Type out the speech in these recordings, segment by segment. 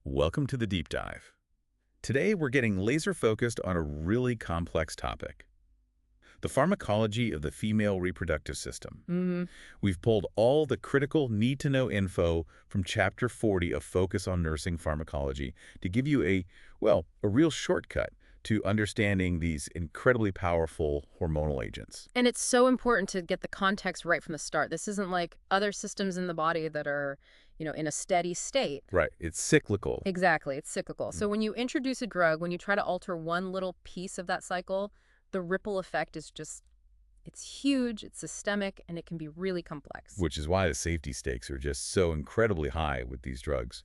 Welcome to the deep dive. Today we're getting laser focused on a really complex topic, the pharmacology of the female reproductive system. We've pulled all the critical need-to-know info from Chapter 40 of Focus on Nursing Pharmacology to give you a real shortcut to understanding these incredibly powerful hormonal agents. And it's so important to get the context right from the start. This isn't like other systems in the body that are, in a steady state. Right. It's cyclical. Exactly. It's cyclical. So when you introduce a drug, when you try to alter one little piece of that cycle, the ripple effect is it's huge, it's systemic, and it can be really complex. Which is why the safety stakes are just so incredibly high with these drugs.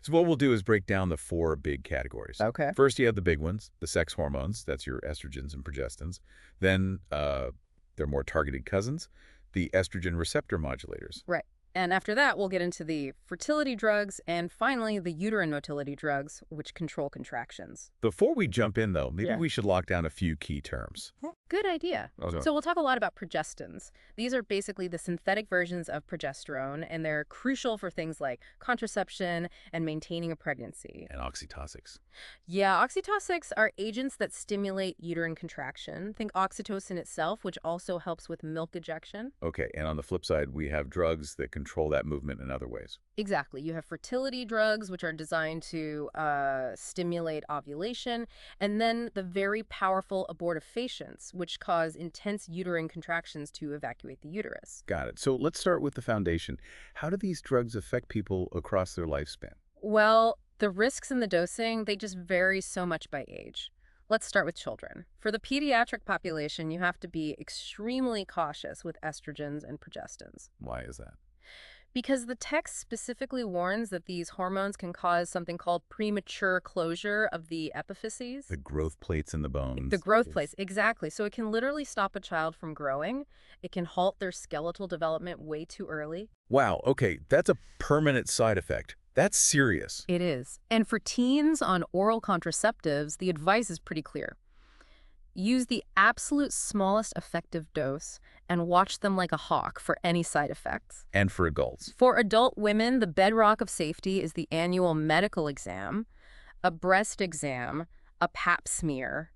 So what we'll do is break down the four big categories. Okay. First, you have the big ones, the sex hormones. That's your estrogens and progestins. Then they're more targeted cousins, the estrogen receptor modulators. Right. And after that, we'll get into the fertility drugs and finally the uterine motility drugs, which control contractions. Before we jump in, though, maybe Yeah. we should lock down a few key terms. Good idea. Okay. So we'll talk a lot about progestins. These are basically the synthetic versions of progesterone, and they're crucial for things like contraception and maintaining a pregnancy. And oxytocics. Yeah, oxytocics are agents that stimulate uterine contraction. Think oxytocin itself, which also helps with milk ejection. Okay, and on the flip side, we have drugs that control that movement in other ways. Exactly. You have fertility drugs, which are designed to stimulate ovulation, and then the very powerful abortifacients, which cause intense uterine contractions to evacuate the uterus. Got it. So let's start with the foundation. How do these drugs affect people across their lifespan? Well, the risks in the dosing, they just vary so much by age. Let's start with children. For the pediatric population, you have to be extremely cautious with estrogens and progestins. Why is that? Because the text specifically warns that these hormones can cause something called premature closure of the epiphyses. The growth plates in the bones. The growth plates, exactly. So it can literally stop a child from growing. It can halt their skeletal development way too early. Wow, okay, that's a permanent side effect. That's serious. It is. And for teens on oral contraceptives, the advice is pretty clear. Use the absolute smallest effective dose and watch them like a hawk for any side effects. And for adults. For adult women, the bedrock of safety is the annual medical exam, a breast exam, a pap smear.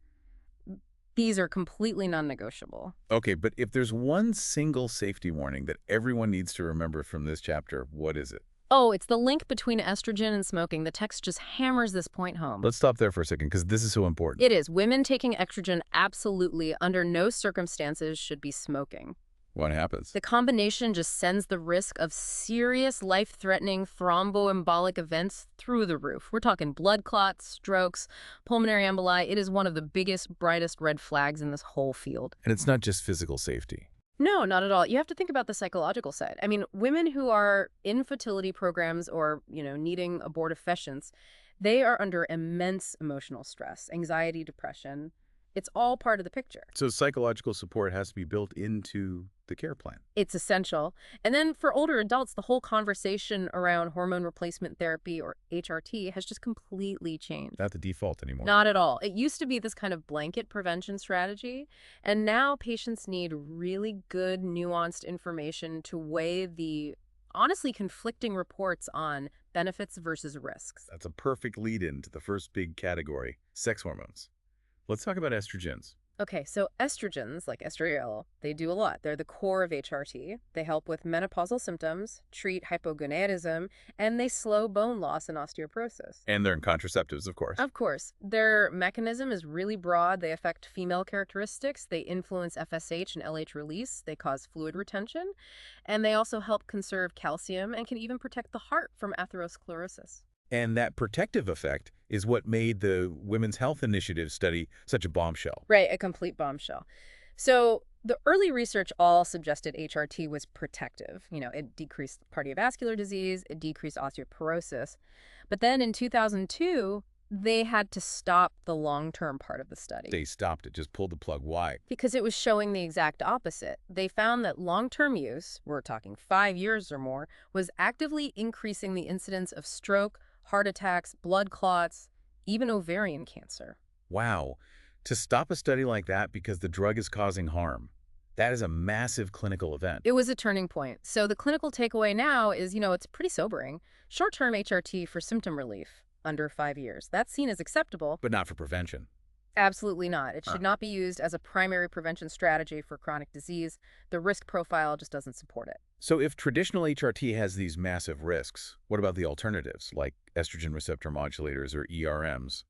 These are completely non-negotiable. Okay, but if there's one single safety warning that everyone needs to remember from this chapter, what is it? Oh, it's the link between estrogen and smoking. The text just hammers this point home. Let's stop there for a second, because this is so important. It is. Women taking estrogen absolutely, under no circumstances, should be smoking. What happens? The combination just sends the risk of serious life-threatening thromboembolic events through the roof. We're talking blood clots, strokes, pulmonary emboli. It is one of the biggest, brightest red flags in this whole field. And it's not just physical safety. No, not at all. You have to think about the psychological side. I mean, women who are in fertility programs or, needing abortifacients, they are under immense emotional stress, anxiety, depression. It's all part of the picture. So psychological support has to be built into the care plan. It's essential. And then for older adults, the whole conversation around hormone replacement therapy, or HRT, has just completely changed. Not the default anymore. Not at all. It used to be this kind of blanket prevention strategy, and now patients need really good, nuanced information to weigh the honestly conflicting reports on benefits versus risks. That's a perfect lead-in to the first big category, sex hormones. Let's talk about estrogens. Okay, so estrogens, like estriol, they do a lot. They're the core of HRT. They help with menopausal symptoms, treat hypogonadism, and they slow bone loss and osteoporosis. And they're in contraceptives, of course. Of course. Their mechanism is really broad. They affect female characteristics. They influence FSH and LH release. They cause fluid retention. And they also help conserve calcium and can even protect the heart from atherosclerosis. And that protective effect is what made the Women's Health Initiative study such a bombshell. Right, a complete bombshell. So the early research all suggested HRT was protective. It decreased cardiovascular disease, it decreased osteoporosis. But then in 2002, they had to stop the long-term part of the study. They stopped it, just pulled the plug. Why? Because it was showing the exact opposite. They found that long-term use, we're talking 5 years or more, was actively increasing the incidence of stroke, heart attacks, blood clots, even ovarian cancer. Wow. To stop a study like that because the drug is causing harm, that is a massive clinical event. It was a turning point. So the clinical takeaway now is, it's pretty sobering. Short-term HRT for symptom relief, under 5 years. That's seen as acceptable. But not for prevention. Absolutely not. It should not be used as a primary prevention strategy for chronic disease. The risk profile just doesn't support it. So if traditional HRT has these massive risks, what about the alternatives, like estrogen receptor modulators or ERMs?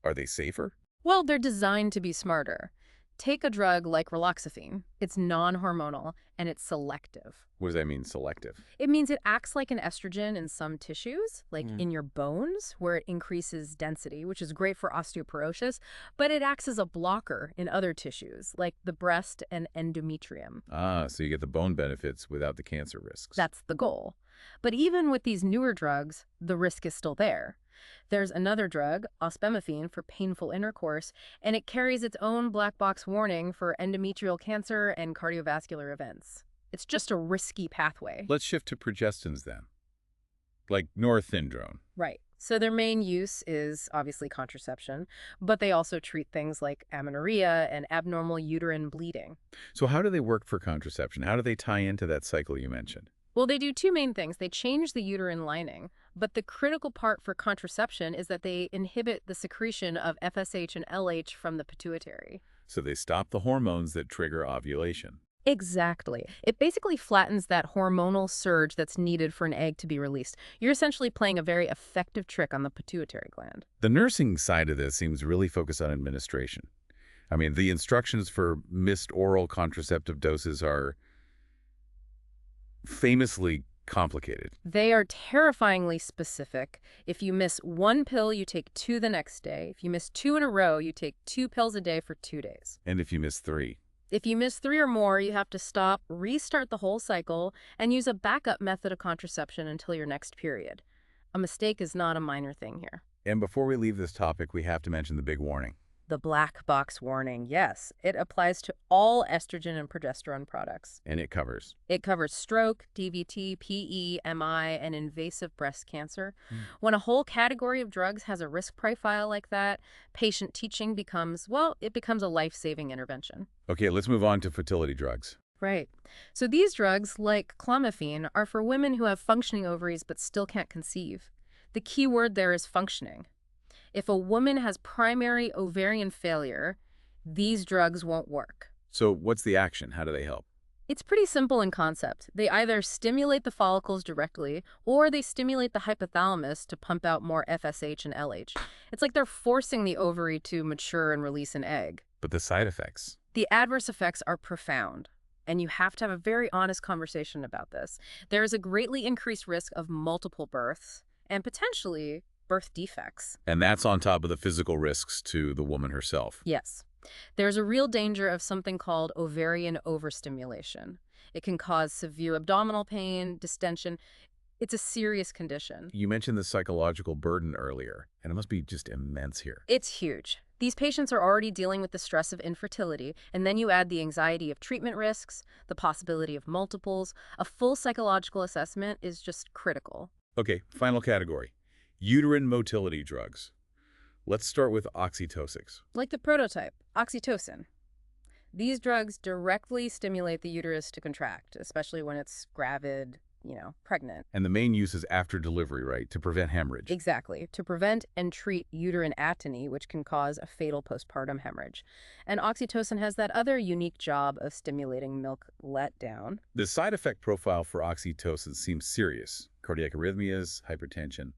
Are they safer? Well, they're designed to be smarter. Take a drug like raloxifene. It's non-hormonal and it's selective. What does that mean, selective? It means it acts like an estrogen in some tissues, like in your bones, where it increases density, which is great for osteoporosis, but it acts as a blocker in other tissues, like the breast and endometrium. Ah, so you get the bone benefits without the cancer risks. That's the goal. But even with these newer drugs, the risk is still there. There's another drug, ospemifene, for painful intercourse, and it carries its own black box warning for endometrial cancer and cardiovascular events. It's just a risky pathway. Let's shift to progestins then, like norethindrone. Right. So their main use is obviously contraception, but they also treat things like amenorrhea and abnormal uterine bleeding. So how do they work for contraception? How do they tie into that cycle you mentioned? Well, they do two main things. They change the uterine lining, but the critical part for contraception is that they inhibit the secretion of FSH and LH from the pituitary. So they stop the hormones that trigger ovulation. Exactly. It basically flattens that hormonal surge that's needed for an egg to be released. You're essentially playing a very effective trick on the pituitary gland. The nursing side of this seems really focused on administration. I mean, the instructions for missed oral contraceptive doses are famously complicated. They are terrifyingly specific. If you miss one pill, you take 2 the next day. If you miss 2 in a row, you take 2 pills a day for 2 days. And if you miss 3? If you miss 3 or more, you have to stop, restart the whole cycle, and use a backup method of contraception until your next period. A mistake is not a minor thing here. And before we leave this topic, we have to mention the big warning. The black box warning, yes. It applies to all estrogen and progesterone products. And it covers? It covers stroke, DVT, PE, MI, and invasive breast cancer. When a whole category of drugs has a risk profile like that, patient teaching becomes, well, it becomes a life-saving intervention. Okay, let's move on to fertility drugs. Right. So these drugs, like clomiphene, are for women who have functioning ovaries but still can't conceive. The key word there is functioning. If a woman has primary ovarian failure, these drugs won't work. So what's the action? How do they help? It's pretty simple in concept. They either stimulate the follicles directly, or they stimulate the hypothalamus to pump out more FSH and LH. It's like they're forcing the ovary to mature and release an egg. But the side effects? The adverse effects are profound, and you have to have a very honest conversation about this. There is a greatly increased risk of multiple births, and potentially birth defects. And that's on top of the physical risks to the woman herself. Yes. There's a real danger of something called ovarian overstimulation. It can cause severe abdominal pain, distension. It's a serious condition. You mentioned the psychological burden earlier, and it must be just immense here. It's huge. These patients are already dealing with the stress of infertility, and then you add the anxiety of treatment risks, the possibility of multiples. A full psychological assessment is just critical. Okay, final category. Uterine motility drugs. Let's start with oxytocics. Like the prototype, oxytocin. These drugs directly stimulate the uterus to contract, especially when it's gravid, pregnant. And the main use is after delivery, right? To prevent hemorrhage. Exactly. To prevent and treat uterine atony, which can cause a fatal postpartum hemorrhage. And oxytocin has that other unique job of stimulating milk letdown. The side effect profile for oxytocin seems serious. Cardiac arrhythmias, hypertension.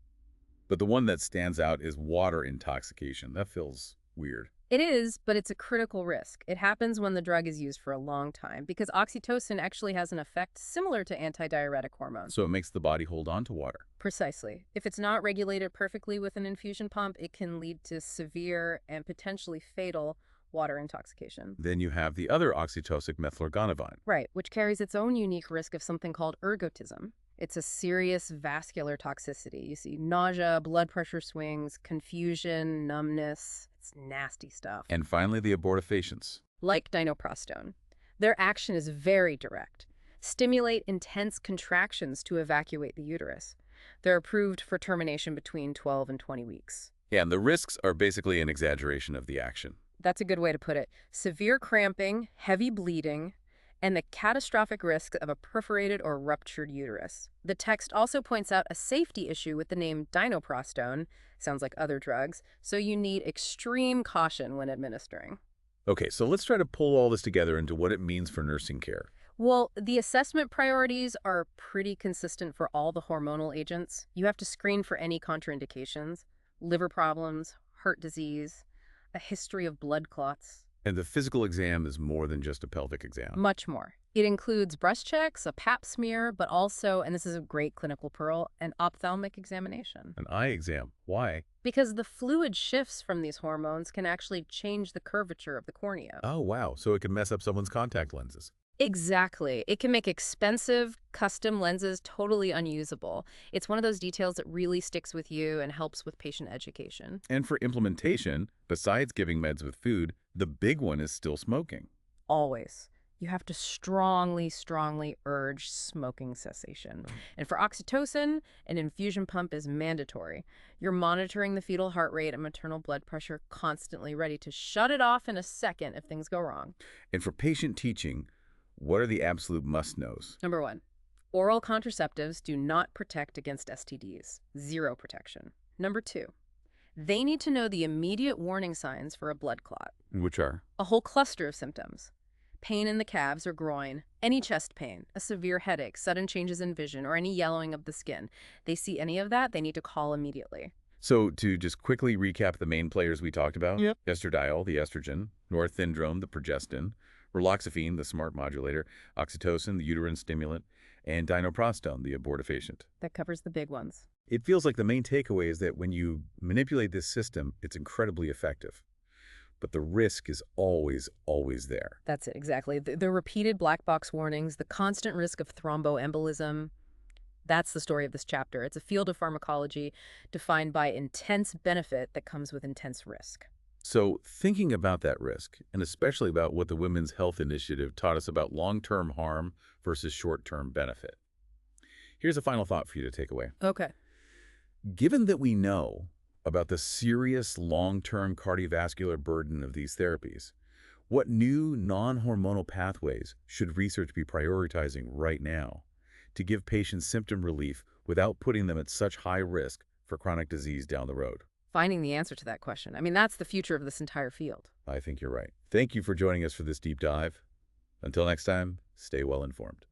But the one that stands out is water intoxication. That feels weird. It is, but it's a critical risk. It happens when the drug is used for a long time because oxytocin actually has an effect similar to antidiuretic hormones. So it makes the body hold on to water. Precisely. If it's not regulated perfectly with an infusion pump, it can lead to severe and potentially fatal water intoxication. Then you have the other oxytocic methylorgonavine. Right, which carries its own unique risk of something called ergotism. It's a serious vascular toxicity. You see nausea, blood pressure swings, confusion, numbness. It's nasty stuff. And finally, the abortifacients. Like dinoprostone. Their action is very direct. Stimulate intense contractions to evacuate the uterus. They're approved for termination between 12 and 20 weeks. Yeah, and the risks are basically an exaggeration of the action. That's a good way to put it. Severe cramping, heavy bleeding, and the catastrophic risk of a perforated or ruptured uterus. The text also points out a safety issue with the name dinoprostone, sounds like other drugs, so you need extreme caution when administering. Okay, so let's try to pull all this together into what it means for nursing care. Well, the assessment priorities are pretty consistent for all the hormonal agents. You have to screen for any contraindications, liver problems, heart disease, a history of blood clots. And the physical exam is more than just a pelvic exam. Much more. It includes breast checks, a pap smear, but also, and this is a great clinical pearl, an ophthalmic examination. An eye exam. Why? Because the fluid shifts from these hormones can actually change the curvature of the cornea. Oh, wow. So it can mess up someone's contact lenses. Exactly. It can make expensive, custom lenses totally unusable. It's one of those details that really sticks with you and helps with patient education. And for implementation, besides giving meds with food, the big one is still smoking. Always. You have to strongly, strongly urge smoking cessation. And for oxytocin, an infusion pump is mandatory. You're monitoring the fetal heart rate and maternal blood pressure, constantly ready to shut it off in a second if things go wrong. And for patient teaching, what are the absolute must-knows? Number 1, oral contraceptives do not protect against STDs. Zero protection. Number 2, they need to know the immediate warning signs for a blood clot. Which are? A whole cluster of symptoms. Pain in the calves or groin, any chest pain, a severe headache, sudden changes in vision, or any yellowing of the skin. They see any of that, they need to call immediately. So to just quickly recap the main players we talked about, Yep. estradiol, the estrogen, norethindrone, the progestin, raloxifene, the smart modulator, oxytocin, the uterine stimulant, and dinoprostone, the abortifacient. That covers the big ones. It feels like the main takeaway is that when you manipulate this system, it's incredibly effective. But the risk is always, always there. That's it, exactly. The repeated black box warnings, the constant risk of thromboembolism, that's the story of this chapter. It's a field of pharmacology defined by intense benefit that comes with intense risk. So thinking about that risk, and especially about what the Women's Health Initiative taught us about long-term harm versus short-term benefit, here's a final thought for you to take away. Okay. Given that we know about the serious long-term cardiovascular burden of these therapies, what new non-hormonal pathways should research be prioritizing right now to give patients symptom relief without putting them at such high risk for chronic disease down the road? Finding the answer to that question. I mean, that's the future of this entire field. I think you're right. Thank you for joining us for this deep dive. Until next time, stay well informed.